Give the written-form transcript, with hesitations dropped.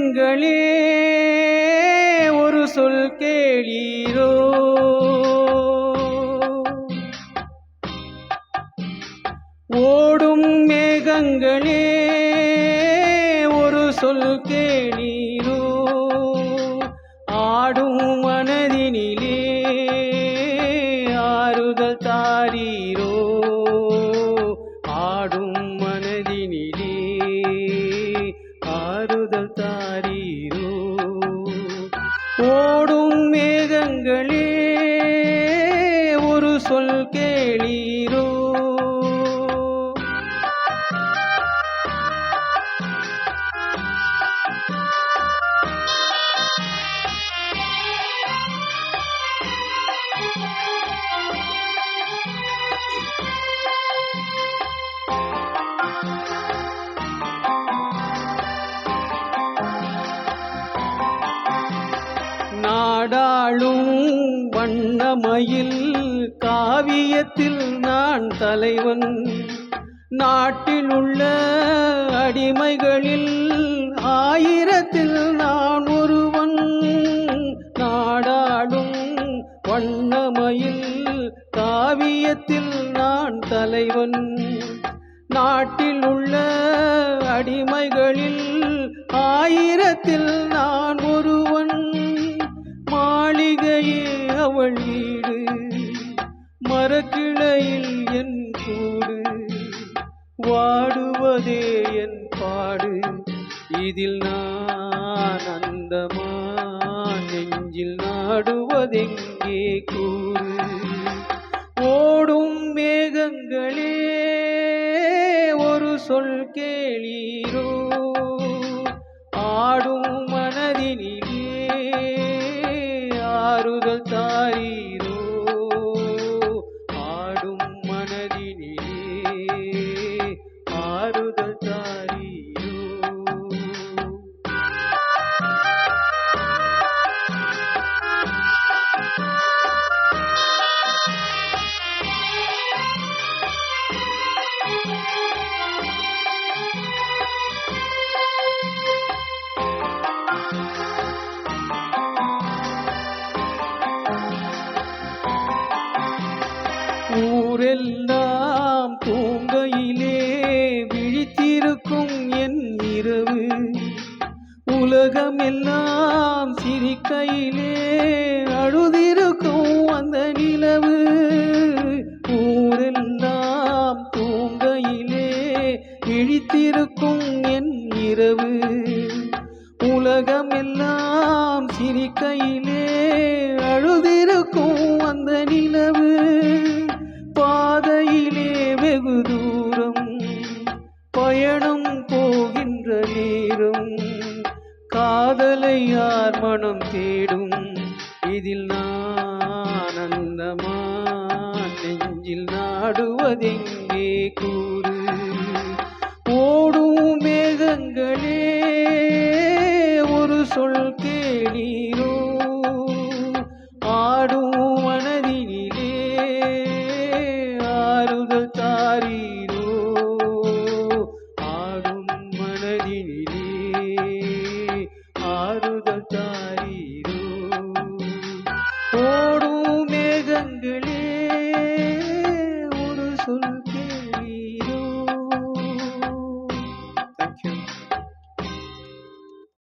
மேகங்களே ஒரு சொல் கேளீரோ, ஓடும் மேகங்களே ஒரு சொல் கேளீரோ, ஆடும் மனதினிலே ஆறுதல் தாரீரோ, ஆடும் மனதினிலே ஆறுதல் தாரீரோ. ஓடும் மேகங்களே ஒரு சொல் கேளீரோ. நாடாளும் வண்ணமயில் காவியத்தில் நான் தலைவன், நாட்டில் உள்ள அடிமைகளில் ஆயிரத்தில் நான் ஒருவன். நாடாளும் வண்ணமயில் காவியத்தில் நான் தலைவன், நாட்டில் உள்ள அடிமைகளில் ஆயிரத்தில் நான் ஒருவன். மாளிகையே அவள் வீடு, மரக்கிளையில் என் கூடு, வாடுவதே என் பாடு, இதில் நான் அந்தமா நெஞ்சில் நாடுவதெங்கே கூறு. ஓடும் மேகங்களே ஒரு சொல் கேளீரோ, ஆடும் மனதினிலே ஆறுதல் தாரீரோ, ஆடும் மனதினிலே ஆறுதல் தாரீரோ. ஊரெல்லாம் தூங்கையிலே விழித்திருக்கும் என் இரவு, உலகமெல்லாம் சிரிக்கையிலே அழுதிருக்கும் அந்த நிலவு. ஊரெல்லாம் தூங்கையிலே விழித்திருக்கும் என் இரவு, உலகமெல்லாம் சிரிக்கையிலே அழுதிருக்கும் அந்த நிலவு. பாதையிலே வெகு தூரம் பயணம் போகின்ற நேரம், காதலை யார் மனம் தேடும், இதில் நான் அந்தமா நெஞ்சில் நாடுவதெங்கே கூறு.